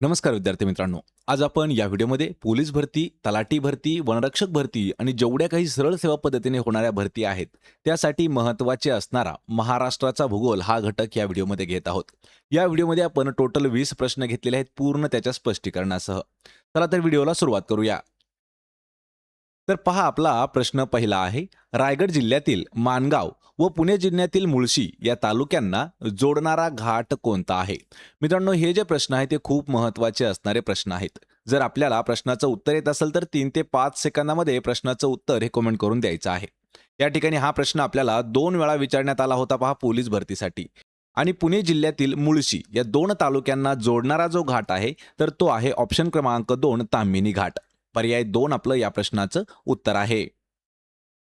नमस्कार विद्यार्थी मित्रांनो. आज आपण या व्हिडिओमध्ये पोलीस भरती, तलाठी भरती, वनरक्षक भरती आणि जेवढ्या काही सरळ सेवा पद्धतीने होणाऱ्या भरती आहेत, त्यासाठी महत्त्वाचे असणारा महाराष्ट्राचा भूगोल हा घटक या व्हिडिओमध्ये घेत आहोत. या व्हिडिओमध्ये आपण टोटल 20 प्रश्न घेतलेले आहेत पूर्ण त्याच्या स्पष्टीकरणासह. चला तर व्हिडिओला सुरुवात करूया. तर पहा आपला प्रश्न पहिला आहे. रायगड जिल्ह्यातील माणगाव व पुणे जिल्ह्यातील मुळशी या तालुक्यांना जोडणारा घाट कोणता आहे? मित्रांनो, हे जे प्रश्न आहेत ते खूप महत्त्वाचे असणारे प्रश्न आहेत. जर आपल्याला प्रश्नाचं उत्तर येत असेल तर 3 ते 5 सेकंदामध्ये प्रश्नाचं उत्तर हे कमेंट करून द्यायचं आहे. या ठिकाणी हा प्रश्न आपल्याला 2 वेळा विचारण्यात आला होता पहा पोलीस भरतीसाठी. आणि पुणे जिल्ह्यातील मुळशी या 2 तालुक्यांना जोडणारा जो घाट आहे तर तो आहे ऑप्शन क्रमांक 2 ताम्हिणी घाट. पर्याय 2 आपलं या प्रश्नाचं उत्तर आहे.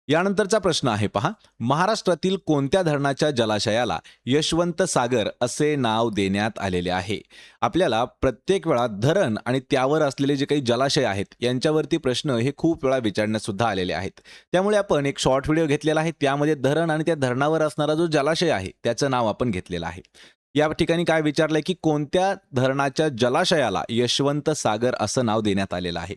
यानंतरचा प्रश्न आहे पहा. महाराष्ट्रातील कोणत्या धरणाच्या जलाशयाला यशवंत सागर असे नाव देण्यात आलेले आहे? आपल्याला प्रत्येक वेळा धरण आणि त्यावर असलेले जे काही जलाशय आहेत यांच्यावरती प्रश्न हे खूप वेळा विचारण्यात सुद्धा आलेले आहेत. त्यामुळे आपण एक शॉर्ट व्हिडिओ घेतलेला आहे, त्यामध्ये धरण आणि त्या धरणावर असणारा जो जलाशय आहे त्याचं नाव आपण घेतलेलं आहे. या ठिकाणी काय विचारलंय की कोणत्या धरणाच्या जलाशयाला यशवंत सागर असं नाव देण्यात आलेलं आहे?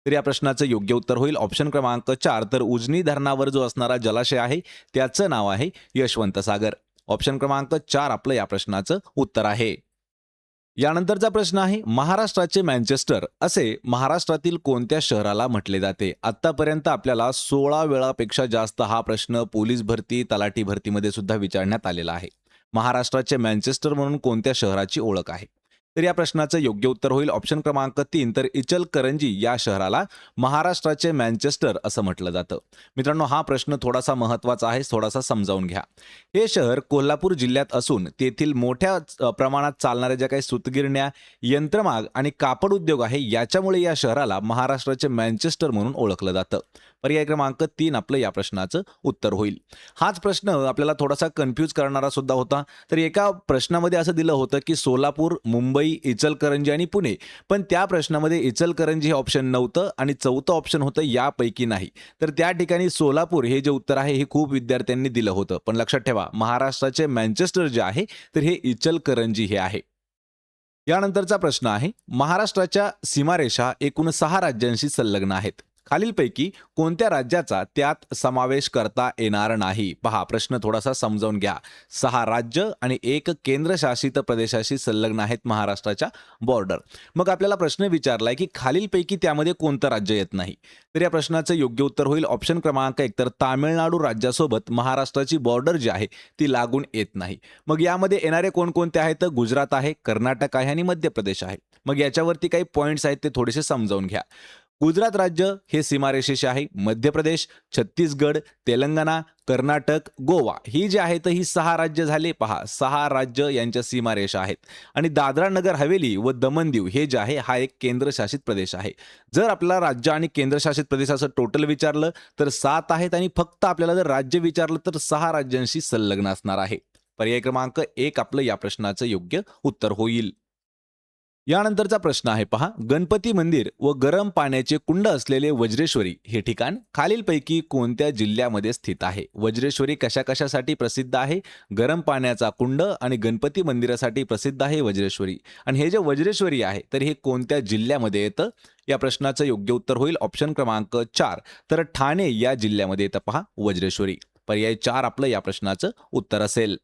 तर या प्रश्नाचं योग्य उत्तर होईल ऑप्शन क्रमांक 4. तर उजनी धरणावर जो असणारा जलाशय आहे त्याचं नाव आहे यशवंत सागर. ऑप्शन क्रमांक 4 आपलं या प्रश्नाचं उत्तर आहे. यानंतरचा प्रश्न आहे. महाराष्ट्राचे मँचेस्टर असे महाराष्ट्रातील कोणत्या शहराला म्हटले जाते? आतापर्यंत आपल्याला 16 वेळापेक्षा जास्त हा प्रश्न पोलीस भरती, तलाठी भरतीमध्ये सुद्धा विचारण्यात आलेला आहे. महाराष्ट्राचे मँचेस्टर म्हणून कोणत्या शहराची ओळख आहे? तर या प्रश्नाचं योग्य उत्तर होईल ऑप्शन क्रमांक 3. तर इचलकरंजी या शहराला महाराष्ट्राचे मँचेस्टर असं म्हटलं जातं. मित्रांनो, हा प्रश्न थोडासा महत्त्वाचा आहे, थोडासा समजावून घ्या. हे शहर कोल्हापूर जिल्ह्यात असून तेथील मोठ्या प्रमाणात चालणाऱ्या ज्या काही सूतगिरण्या, यंत्रमाग आणि कापड उद्योग आहे याच्यामुळे या शहराला महाराष्ट्राचे मँचेस्टर म्हणून ओळखलं जातं. पर्याय क्रमांक 3 आपलं या प्रश्नाचं उत्तर होईल. हाच प्रश्न आपल्याला थोडासा कन्फ्यूज करणारा सुद्धा होता. तर एका प्रश्नामध्ये असं दिलं होतं की सोलापूर, मुंबई, इचलकरंजी आणि पुणे, पण त्या प्रश्नामध्ये इचलकरंजी हे ऑप्शन नव्हतं आणि चौथं ऑप्शन होतं यापैकी नाही. तर त्या ठिकाणी सोलापूर हे जे उत्तर आहे हे खूप विद्यार्थ्यांनी दिलं होतं. पण लक्षात ठेवा, महाराष्ट्राचे मँचेस्टर जे आहे तर हे इचलकरंजी हे आहे. यानंतरचा प्रश्न आहे. महाराष्ट्राच्या सीमारेषा एकूण 6 राज्यांशी संलग्न आहेत. खालीलपैकी कोणत्या राज्याचा त्यात समावेश करता येणार नाही? पहा, प्रश्न थोडासा समजावून घ्या. 6 राज्य आणि 1 केंद्रशासित प्रदेशाशी संलग्न आहेत महाराष्ट्राच्या बॉर्डर. मग आपल्याला प्रश्न विचारलाय की खालीलपैकी त्यामध्ये कोणतं राज्य येत नाही? तर या प्रश्नाचं योग्य उत्तर होईल ऑप्शन क्रमांक 1. तर तामिळनाडू राज्यासोबत महाराष्ट्राची बॉर्डर जी आहे ती लागून येत नाही. मग यामध्ये येणारे कोणकोणते आहेत? तर गुजरात आहे, कर्नाटक आहे आणि मध्य प्रदेश आहे. मग याच्यावरती काही पॉईंट्स आहेत ते थोडेसे समजावून घ्या. गुजरात राज्य हे सीमारेषेशी आहे. मध्य प्रदेश, छत्तीसगड, तेलंगणा, कर्नाटक, गोवा ही जी आहेत ही 6 राज्य झाले. पहा, 6 राज्य यांच्या सीमारेषा आहेत. आणि दादरा नगर हवेली व दमण दीव हे जे आहे हा एक केंद्रशासित प्रदेश आहे. जर आपल्याला राज्य आणि केंद्रशासित प्रदेशाचं टोटल विचारलं तर 7 आहेत आणि फक्त आपल्याला जर राज्य विचारलं तर 6 राज्यांशी संलग्न असणार आहे. पर्याय क्रमांक 1 आपलं या प्रश्नाचं योग्य उत्तर होईल. यानंतरचा प्रश्न आहे पहा. गणपती मंदिर व गरम पाण्याचे कुंड असलेले वज्रेश्वरी हे ठिकाण खालीलपैकी कोणत्या जिल्ह्यामध्ये स्थित आहे? वज्रेश्वरी कशाकशासाठी प्रसिद्ध आहे? गरम पाण्याचा कुंड आणि गणपती मंदिरासाठी प्रसिद्ध आहे वज्रेश्वरी. आणि हे जे वज्रेश्वरी आहे तर हे कोणत्या जिल्ह्यामध्ये येतं? या प्रश्नाचं योग्य उत्तर होईल ऑप्शन क्रमांक 4. तर ठाणे या जिल्ह्यामध्ये येतं पहा वज्रेश्वरी. पर्याय 4 आपलं या प्रश्नाचं उत्तर असेल.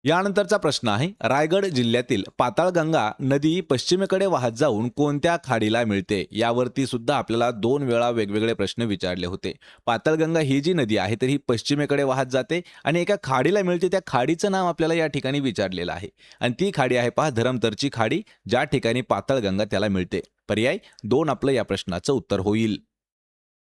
यानंतरचा प्रश्न आहे. रायगड जिल्ह्यातील पाताळगंगा नदी पश्चिमेकडे वाहत जाऊन कोणत्या खाडीला मिळते? यावरती सुद्धा आपल्याला 2 वेळा वेगवेगळे प्रश्न विचारले होते. पाताळगंगा ही जी नदी आहे तर ही पश्चिमेकडे वाहत जाते आणि एका खाडीला मिळते. त्या खाडीचं नाव आपल्याला या ठिकाणी विचारलेलं आहे आणि ती खाडी आहे पहा धरमतरची खाडी, ज्या ठिकाणी पाताळगंगा त्याला मिळते. पर्याय 2 आपलं या प्रश्नाचं उत्तर होईल.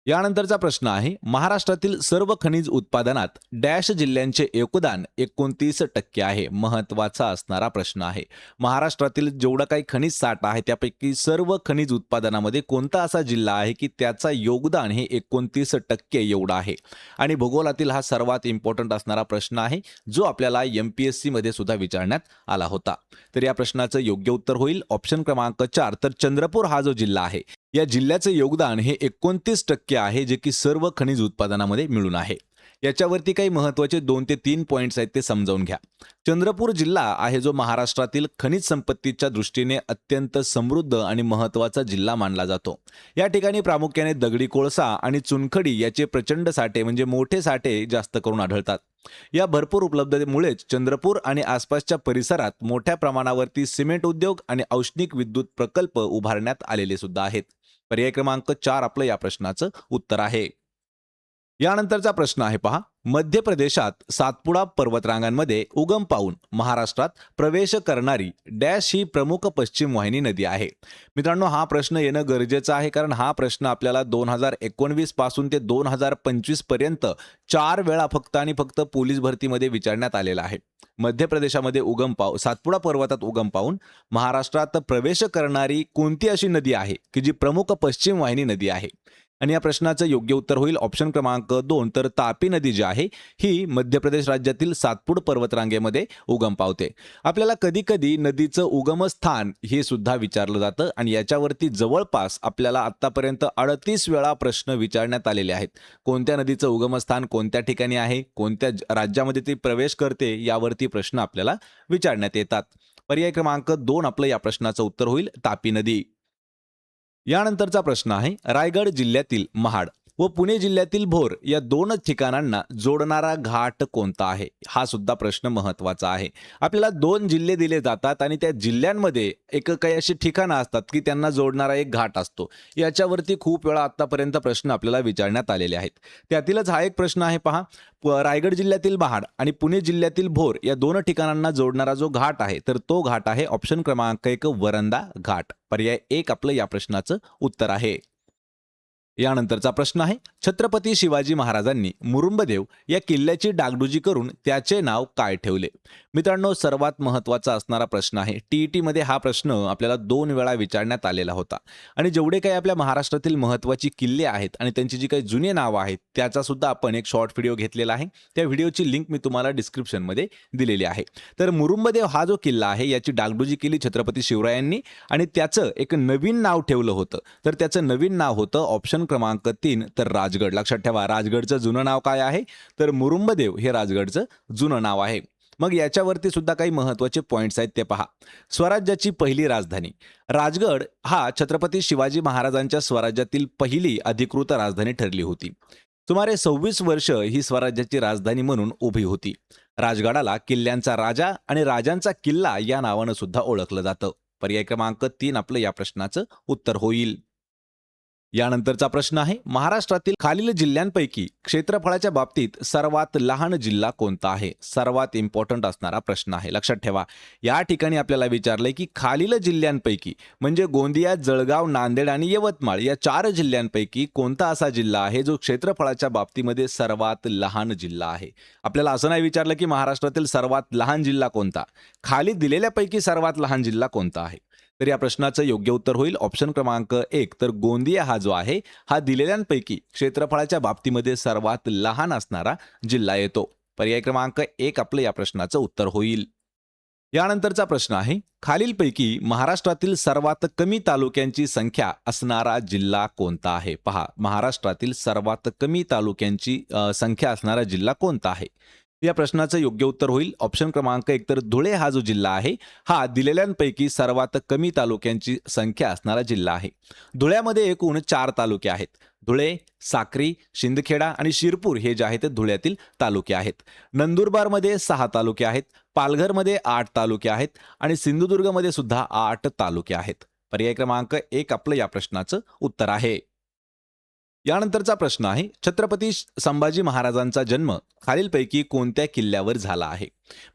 यानंतरचा प्रश्न आहे. महाराष्ट्रातील सर्व खनिज उत्पादनात डॅश जिल्ह्यांचे योगदान 29% आहे. महत्त्वाचा असणारा प्रश्न आहे. महाराष्ट्रातील जेवढा काही खनिज साठा आहे त्यापैकी सर्व खनिज उत्पादनामध्ये कोणता असा जिल्हा आहे की त्याचा योगदान हे 29% एवढं आहे? आणि भूगोलातील हा सर्वात इम्पॉर्टंट असणारा प्रश्न आहे जो आपल्याला MPSC मध्ये सुद्धा विचारण्यात आला होता. तर या प्रश्नाचं योग्य उत्तर होईल ऑप्शन क्रमांक 4. तर चंद्रपूर हा जो जिल्हा आहे या जिल्ह्याचे योगदान हे 29% आहे, जे की सर्व खनिज उत्पादनामध्ये मिळून आहे. याच्यावरती काही महत्त्वाचे 2 ते 3 पॉईंट्स आहेत ते समजावून घ्या. चंद्रपूर जिल्हा आहे जो महाराष्ट्रातील खनिज संपत्तीच्या दृष्टीने अत्यंत समृद्ध आणि महत्त्वाचा जिल्हा मानला जातो. या ठिकाणी प्रामुख्याने दगडी कोळसा आणि चुनखडी याचे प्रचंड साठे म्हणजे मोठे साठे जास्त करून आढळतात. या भरपूर उपलब्धतेमुळेच चंद्रपूर आणि आसपासच्या परिसरात मोठ्या प्रमाणावरती सिमेंट उद्योग आणि औष्णिक विद्युत प्रकल्प उभारण्यात आलेले सुद्धा आहेत. पर्याय क्रमांक 4 आपलं या प्रश्नाचं उत्तर आहे. यानंतरचा प्रश्न आहे पहा. मध्य प्रदेशात सातपुडा पर्वतरांगांमध्ये उगम पावून महाराष्ट्रात प्रवेश करणारी डॅश ही प्रमुख पश्चिम वाहिनी नदी आहे. मित्रांनो, हा प्रश्न येणं गरजेचं आहे, कारण हा प्रश्न आपल्याला 2019 पासून ते 2025 पर्यंत 4 वेळा फक्त आणि फक्त पोलीस भरतीमध्ये विचारण्यात आलेला आहे. मध्य प्रदेशामध्ये सातपुडा पर्वतात उगम पावून महाराष्ट्रात प्रवेश करणारी कोणती अशी नदी आहे की जी प्रमुख पश्चिम वाहिनी नदी आहे? आणि या प्रश्नाचं योग्य उत्तर होईल ऑप्शन क्रमांक 2. तर तापी नदी जी आहे ही मध्य प्रदेश राज्यातील सातपूर पर्वतरांगेमध्ये उगम पावते. आपल्याला कधी कधी नदीचं उगमस्थान हे सुद्धा विचारलं जातं आणि याच्यावरती जवळपास आपल्याला आतापर्यंत 38 वेळा प्रश्न विचारण्यात आलेले आहेत. कोणत्या नदीचं उगमस्थान कोणत्या ठिकाणी आहे, कोणत्या राज्यामध्ये ती प्रवेश करते, यावरती प्रश्न आपल्याला विचारण्यात येतात. पर्याय क्रमांक 2 आपलं या प्रश्नाचं उत्तर होईल तापी नदी. यानंतरचा प्रश्न आहे. रायगड जिल्ह्यातील महाड व पुणे जिल्ह्यातील भोर या 2 ठिकाणांना जोडणारा घाट कोणता आहे? हा सुद्धा प्रश्न महत्त्वाचा आहे. आपल्याला 2 जिल्हे दिले जातात आणि त्या जिल्ह्यांमध्ये काही अशी ठिकाणं असतात की त्यांना जोडणारा एक घाट असतो. याच्यावरती खूप वेळा आतापर्यंत प्रश्न आपल्याला विचारण्यात आलेले आहेत. त्यातीलच हा एक प्रश्न आहे पहा. रायगड जिल्ह्यातील महाड आणि पुणे जिल्ह्यातील भोर या 2 ठिकाणांना जोडणारा जो घाट आहे तर तो घाट आहे ऑप्शन क्रमांक 1 वरंदा घाट. पर्याय 1 आपलं या प्रश्नाचं उत्तर आहे. यानंतरचा प्रश्न आहे. छत्रपती शिवाजी महाराजांनी मुरुंबदेव या किल्ल्याची डागडुजी करून त्याचे नाव काय ठेवले? मित्रांनो, सर्वात महत्त्वाचा असणारा प्रश्न आहे. टीईटी मध्ये हा प्रश्न आपल्याला 2 वेळा विचारण्यात आलेला होता आणि जेवढे काही आपल्या महाराष्ट्रातील महत्त्वाची किल्ले आहेत आणि त्यांची जी काही जुनी नावं आहेत त्याचा सुद्धा आपण एक शॉर्ट व्हिडिओ घेतलेला आहे. त्या व्हिडिओची लिंक मी तुम्हाला डिस्क्रिप्शनमध्ये दिलेली आहे. तर मुरुंबदेव हा जो किल्ला आहे याची डागडुजी केली छत्रपती शिवरायांनी आणि त्याचं एक नवीन नाव ठेवलं होतं. तर त्याचं नवीन नाव होतं ऑप्शन क्रमांक 3 तर राजगड. लक्षात ठेवा, राजगडचं जुनं नाव काय आहे तर मुरुंबदेव हे राजगडचं जुनं नाव आहे. मग याच्यावरती सुद्धा काही महत्त्वाचे पॉइंट्स आहेत ते पहा. स्वराज्याची पहिली राजधानी. राजगड हा छत्रपती शिवाजी महाराजांच्या स्वराज्यातील पहिली अधिकृत राजधानी ठरली होती. सुमारे 26 वर्ष ही स्वराज्याची राजधानी म्हणून उभी होती. राजगडाला किल्ल्यांचा राजा आणि राजांचा किल्ला या नावानं सुद्धा ओळखलं जातं. पर्याय क्रमांक 3 आपलं या प्रश्नाचं उत्तर होईल. यानंतरचा प्रश्न आहे. महाराष्ट्रातील खालील जिल्ह्यांपैकी क्षेत्रफळाच्या बाबतीत सर्वात लहान जिल्हा कोणता आहे? सर्वात इम्पॉर्टंट असणारा प्रश्न आहे. लक्षात ठेवा, या ठिकाणी आपल्याला विचारलंय की खालील जिल्ह्यांपैकी म्हणजे गोंदिया, जळगाव, नांदेड आणि यवतमाळ या 4 जिल्ह्यांपैकी कोणता असा जिल्हा आहे जो क्षेत्रफळाच्या बाबतीमध्ये सर्वात लहान जिल्हा आहे? आपल्याला असं नाही विचारलं की महाराष्ट्रातील सर्वात लहान जिल्हा कोणता, खाली दिलेल्यापैकी सर्वात लहान जिल्हा कोणता आहे. तर या प्रश्नाचं योग्य उत्तर होईल ऑप्शन क्रमांक 1 तर गोंदिया हा जो आहे हा दिलेल्यांपैकी क्षेत्रफळाच्या बाबतीमध्ये सर्वात लहान असणारा जिल्हा येतो. पर्याय क्रमांक 1 आपलं या प्रश्नाचं उत्तर होईल. यानंतरचा प्रश्न आहे. खालीलपैकी महाराष्ट्रातील सर्वात कमी तालुक्यांची संख्या असणारा जिल्हा कोणता आहे? पहा, महाराष्ट्रातील सर्वात कमी तालुक्यांची संख्या असणारा जिल्हा कोणता आहे? या प्रश्नाचं योग्य उत्तर होईल ऑप्शन क्रमांक 1 तर धुळे हा जो जिल्हा आहे हा दिलेल्यांपैकी सर्वात कमी तालुक्यांची संख्या असणारा जिल्हा आहे. धुळ्यामध्ये एकूण 4 तालुके आहेत. धुळे, साक्री, शिंदखेडा आणि शिरपूर हे जे आहेत ते धुळ्यातील तालुके आहेत. नंदुरबारमध्ये 6 तालुके आहेत. पालघरमध्ये 8 तालुके आहेत आणि सिंधुदुर्गमध्ये सुद्धा 8 तालुके आहेत. पर्याय क्रमांक 1 आपलं या प्रश्नाचं उत्तर आहे. यानंतरचा प्रश्न आहे. छत्रपती संभाजी महाराजांचा जन्म खालीलपैकी कोणत्या किल्ल्यावर झाला आहे?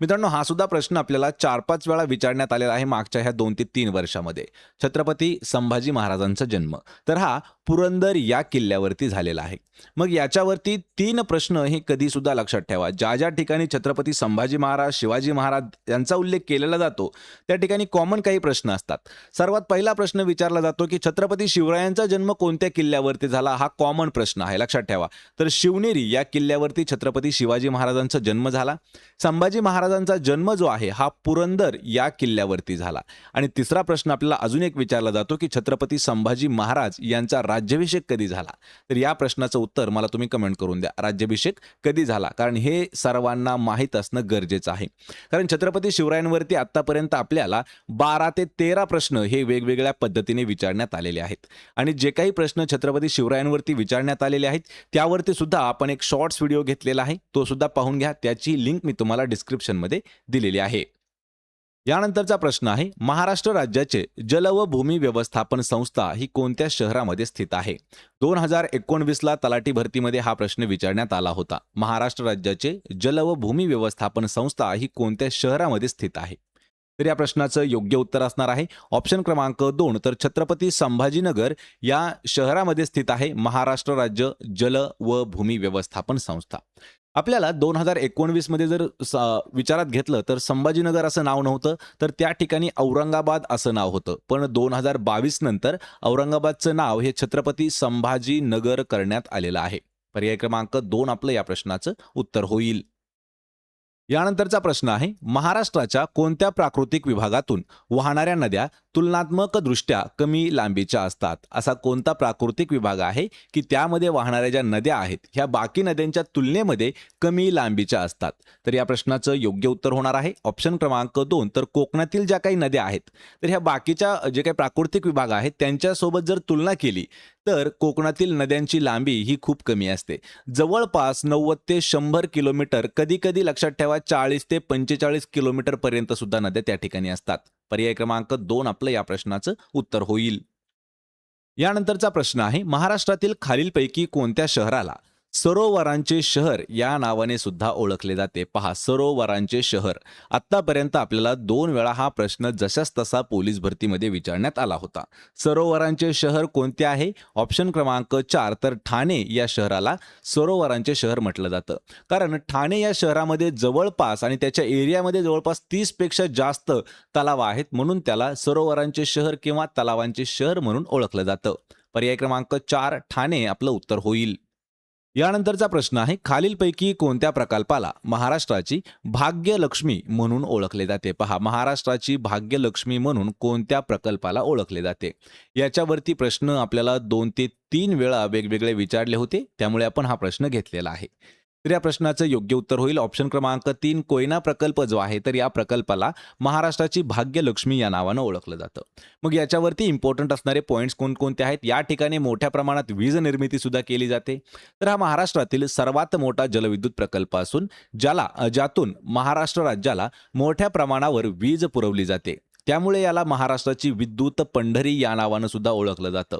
मित्रांनो, हा सुद्धा प्रश्न आपल्याला 4-5 वेळा विचारण्यात आलेला आहे मागच्या ह्या 2 ते 3 वर्षामध्ये. छत्रपती संभाजी महाराजांचा जन्म तर हा पुरंदर या किल्ल्यावरती झालेला आहे. मग याच्यावरती 3 प्रश्न हे कधी सुद्धा लक्षात ठेवा. ज्या ज्या ठिकाणी छत्रपती संभाजी महाराज, शिवाजी महाराज यांचा उल्लेख केलेला जातो त्या ठिकाणी कॉमन काही प्रश्न असतात. सर्वात पहिला प्रश्न विचारला जातो की छत्रपती शिवरायांचा जन्म कोणत्या किल्ल्यावरती झाला? हा कॉमन प्रश्न आहे, लक्षात ठेवा. तर शिवनेरी या किल्ल्यावरती छत्रपती शिवाजी महाराजांचा जन्म झाला. संभाजी संभाजी महाराजांचा जन्म जो आहे हा पुरंदर या किल्ल्यावरती झाला. आणि तिसरा प्रश्न आपल्याला अजून एक विचारला जातो की छत्रपती संभाजी महाराज यांचा राज्याभिषेक कधी झाला. तर या प्रश्नाचं उत्तर मला तुम्ही कमेंट करून द्या. राज्याभिषेक कधी झाला, कारण हे सर्वांना माहीत असणं गरजेचं आहे. कारण छत्रपती शिवरायांवरती आतापर्यंत आपल्याला 12 ते 13 प्रश्न हे वेगवेगळ्या पद्धतीने विचारण्यात आलेले आहेत. आणि जे काही प्रश्न छत्रपती शिवरायांवरती विचारण्यात आलेले आहेत त्यावरती सुद्धा आपण एक शॉर्ट्स व्हिडिओ घेतलेला आहे, तो सुद्धा पाहून घ्या. त्याची लिंक मी तुम्हाला डिस्क्रिप्शनमध्ये दिलेली आहे. यानंतरचा प्रश्न आहे, महाराष्ट्र राज्याचे जल व भूमी व्यवस्थापन संस्था ही कोणत्या शहरामध्ये स्थित आहे. 2019ला तलाठी भरतीमध्ये हा प्रश्न विचारण्यात आला होता. महाराष्ट्र राज्याचे जल व भूमी व्यवस्थापन संस्था ही कोणत्या शहरामध्ये स्थित आहे. तर या प्रश्नाचं योग्य उत्तर असणार आहे ऑप्शन क्रमांक 2, तर छत्रपती संभाजीनगर या शहरामध्ये स्थित आहे महाराष्ट्र राज्य जल व भूमी व्यवस्थापन संस्था. आपल्याला 2019 मध्ये जर विचारात घेतलं तर संभाजीनगर असं नाव नव्हतं, तर त्या ठिकाणी औरंगाबाद असं नाव होतं. पण 2022 नंतर औरंगाबादचं नाव हे छत्रपती संभाजीनगर करण्यात आलेलं आहे. पर्याय क्रमांक 2 आपलं या प्रश्नाचं उत्तर होईल. यानंतरचा प्रश्न आहे, महाराष्ट्राच्या कोणत्या प्राकृतिक विभागातून वाहणाऱ्या नद्या तुलनात्मकदृष्ट्या कमी लांबीच्या असतात. असा कोणता प्राकृतिक विभाग आहे की त्यामध्ये वाहणाऱ्या ज्या नद्या आहेत ह्या बाकी नद्यांच्या तुलनेमध्ये कमी लांबीच्या असतात. तर या प्रश्नाचं योग्य उत्तर होणार आहे ऑप्शन क्रमांक 2, तर कोकणातील ज्या काही नद्या आहेत तर ह्या बाकीच्या जे काही प्राकृतिक विभाग आहेत त्यांच्यासोबत जर तुलना केली तर कोकणातील नद्यांची लांबी ही खूप कमी असते. जवळपास 90 ते 100 किलोमीटर, कधी कधी लक्षात ठेवा 40 ते 45 किलोमीटर पर्यंत सुद्धा नद्या त्या ठिकाणी असतात. पर्याय क्रमांक 2 आपलं या प्रश्नाचं उत्तर होईल. यानंतरचा प्रश्न आहे, महाराष्ट्रातील खालीलपैकी कोणत्या शहराला सरोवरांचे शहर या नावाने सुद्धा ओळखले जाते. पहा, सरोवरांचे शहर. आतापर्यंत आपल्याला 2 वेळा हा प्रश्न जशाच तसा पोलीस भरतीमध्ये विचारण्यात आला होता. सरोवरांचे शहर कोणते आहे. ऑप्शन क्रमांक 4, तर ठाणे या शहराला सरोवरांचे शहर म्हटलं जातं. कारण ठाणे या शहरामध्ये जवळपास आणि त्याच्या एरियामध्ये जवळपास 30 पेक्षा जास्त तलाव आहेत, म्हणून त्याला सरोवरांचे शहर किंवा तलावांचे शहर म्हणून ओळखलं जातं. पर्याय क्रमांक 4 ठाणे आपलं उत्तर होईल. यानंतरचा प्रश्न आहे, खालीलपैकी कोणत्या प्रकल्पाला महाराष्ट्राची भाग्यलक्ष्मी म्हणून ओळखले जाते. पहा, महाराष्ट्राची भाग्यलक्ष्मी म्हणून कोणत्या प्रकल्पाला ओळखले जाते. याच्यावरती प्रश्न आपल्याला 2 ते 3 वेळा वेगवेगळे विचारले होते, त्यामुळे आपण हा प्रश्न घेतलेला आहे. तर या प्रश्नाचं योग्य उत्तर होईल ऑप्शन क्रमांक 3, कोयना प्रकल्प जो आहे तर या प्रकल्पाला महाराष्ट्राची भाग्यलक्ष्मी या नावानं ओळखलं जातं. मग याच्यावरती इम्पॉर्टंट असणारे पॉईंट्स कोणकोणते आहेत. या ठिकाणी मोठ्या प्रमाणात वीज निर्मिती सुद्धा केली जाते. तर हा महाराष्ट्रातील सर्वात मोठा जलविद्युत प्रकल्प असून ज्यातून महाराष्ट्र राज्याला मोठ्या प्रमाणावर वीज पुरवली जाते. त्यामुळे याला महाराष्ट्राची विद्युत पंढरी या नावानं सुद्धा ओळखलं जातं.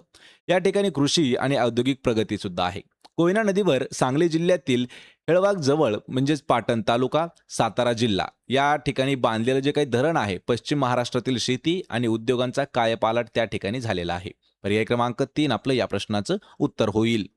या ठिकाणी कृषी आणि औद्योगिक प्रगती सुद्धा आहे. कोयना नदीवर सांगली जिल्ह्यातील हेळवाग जवळ म्हणजेच पाटण तालुका, सातारा जिल्हा या ठिकाणी बांधलेलं जे काही धरण आहे, पश्चिम महाराष्ट्रातील शेती आणि उद्योगांचा कायापालट त्या ठिकाणी झालेला आहे. पर्याय क्रमांक 3 आपलं या प्रश्नाचं उत्तर होईल.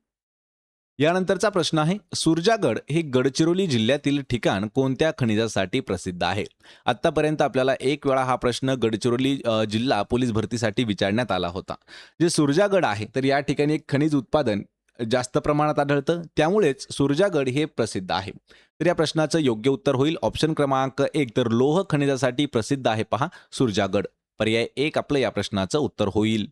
यानंतरचा प्रश्न आहे, सुरजागड हे गडचिरोली जिल्ह्यातील ठिकाण कोणत्या खनिजासाठी प्रसिद्ध आहे. आतापर्यंत आपल्याला 1 वेळा हा प्रश्न गडचिरोली जिल्हा पोलीस भरतीसाठी विचारण्यात आला होता. जे सुरजागड आहे तर या ठिकाणी एक खनिज उत्पादन जास्त प्रमाणात आढळतं, त्यामुळेच सुरजागड हे प्रसिद्ध आहे. तर या प्रश्नाचं योग्य उत्तर होईल ऑप्शन क्रमांक 1, तर लोह खनिजासाठी प्रसिद्ध आहे पहा सुरजागड. पर्याय 1 आपलं या प्रश्नाचं उत्तर होईल.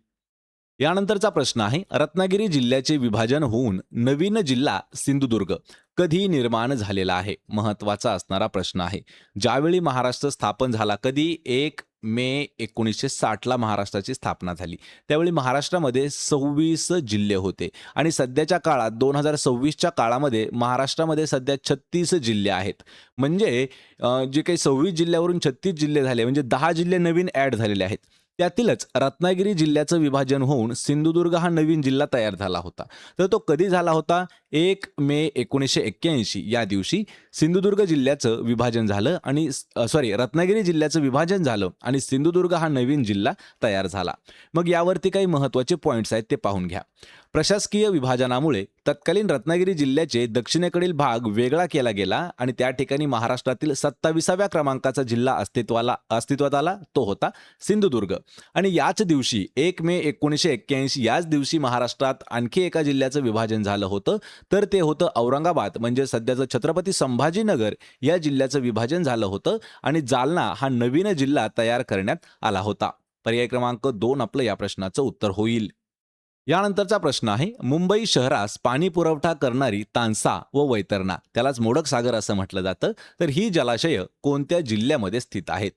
यानंतरचा प्रश्न आहे, रत्नागिरी जिल्ह्याचे विभाजन होऊन नवीन जिल्हा सिंधुदुर्ग कधी निर्माण झालेला आहे. महत्त्वाचा असणारा प्रश्न आहे. ज्यावेळी महाराष्ट्र स्थापन झाला, कधी 1 मे 1960ला महाराष्ट्राची स्थापना झाली, त्यावेळी महाराष्ट्रामध्ये 26 जिल्हे होते आणि सध्याच्या काळात 2026च्या काळामध्ये महाराष्ट्रामध्ये सध्या 36 जिल्हे आहेत. म्हणजे जे काही 26 जिल्ह्यावरून 36 जिल्हे झाले, म्हणजे 10 जिल्हे नवीन ॲड झालेले आहेत. त्यातीलच रत्नागिरी जिल्ह्याचं विभाजन होऊन सिंधुदुर्ग हा नवीन जिल्हा तयार झाला होता. तर तो कधी झाला होता. 1 मे 1981 या दिवशी सिंधुदुर्ग जिल्ह्याचं विभाजन झालं आणि रत्नागिरी जिल्ह्याचं विभाजन झालं आणि सिंधुदुर्ग हा नवीन जिल्हा तयार झाला. मग यावरती काही महत्त्वाचे पॉईंट्स आहेत ते पाहून घ्या. प्रशासकीय विभाजनामुळे तत्कालीन रत्नागिरी जिल्ह्याचे दक्षिणेकडील भाग वेगळा केला गेला आणि त्या ठिकाणी महाराष्ट्रातील 27व्या क्रमांकाचा जिल्हा अस्तित्वात आला, तो होता सिंधुदुर्ग. आणि याच दिवशी 1 मे 1981 याच दिवशी महाराष्ट्रात आणखी एका जिल्ह्याचं विभाजन झालं होतं, तर ते होतं औरंगाबाद, म्हणजे सध्याचं छत्रपती संभाजीनगर या जिल्ह्याचं विभाजन झालं होतं आणि जालना हा नवीन जिल्हा तयार करण्यात आला होता. पर्याय क्रमांक 2 आपलं या प्रश्नाचं उत्तर होईल. यानंतरचा प्रश्न आहे, मुंबई शहरास पाणी पुरवठा करणारी तानसा व वैतरणा, त्यालाच मोडक सागर असं म्हटलं जातं, तर ही जलाशय कोणत्या जिल्ह्यामध्ये स्थित आहेत?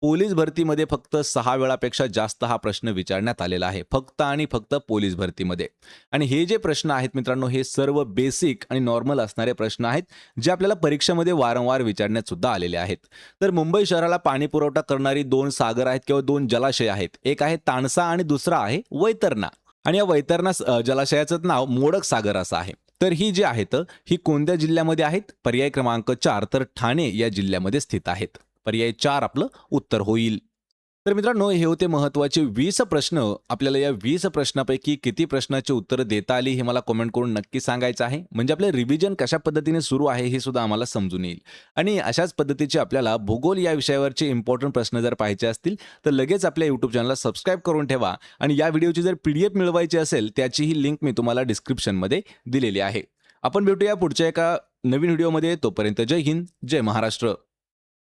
पोलीस भरतीमध्ये फक्त 6 वेळापेक्षा जास्त हा प्रश्न विचारण्यात आलेला आहे, फक्त आणि फक्त पोलीस भरतीमध्ये. आणि हे जे प्रश्न आहेत मित्रांनो, हे सर्व बेसिक आणि नॉर्मल असणारे प्रश्न आहेत, जे आपल्याला परीक्षेमध्ये वारंवार विचारण्यात सुद्धा आलेले आहेत. तर मुंबई शहराला पाणी पुरवठा करणारी 2 सागर आहेत किंवा 2 जलाशय आहेत. एक आहे तानसा आणि दुसरा आहे वैतरणा. आणि या वैतरणा जलाशयाचं नाव मोडक सागर असं आहे. तर ही जी आहेत, ही कोणत्या जिल्ह्यामध्ये आहेत? पर्याय क्रमांक 4 तर ठाणे या जिल्ह्यामध्ये स्थित आहेत. पर्याय 4 आपलं उत्तर होईल. तर मित्रांनो, हे होते महत्त्वाचे 20 प्रश्न. आपल्याला या 20 प्रश्नापैकी किती प्रश्नाची उत्तरं देता आली हे मला कमेंट करून नक्की सांगायचं आहे. म्हणजे आपलं रिव्हिजन कशा पद्धतीने सुरू आहे हे सुद्धा आम्हाला समजून येईल. आणि अशाच पद्धतीचे आपल्याला भूगोल या विषयावरचे इम्पॉर्टंट प्रश्न जर पाहायचे असतील, तर लगेच आपल्या YouTube चॅनलला सबस्क्राईब करून ठेवा. आणि या व्हिडिओची जर PDF मिळवायची असेल, त्याचीही लिंक मी तुम्हाला डिस्क्रिप्शनमध्ये दिलेली आहे. आपण भेटूया पुढच्या एका नवीन व्हिडिओमध्ये. तोपर्यंत जय हिंद, जय महाराष्ट्र.